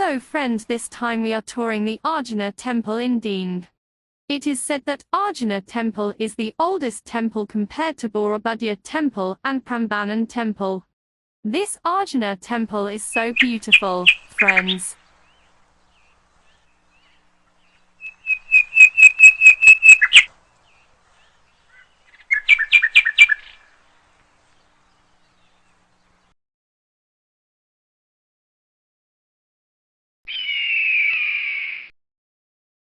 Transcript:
Hello friends, this time we are touring the Arjuna Temple in Ding. It is said that Arjuna Temple is the oldest temple compared to Borobudya Temple and Prambanan Temple. This Arjuna Temple is so beautiful, friends.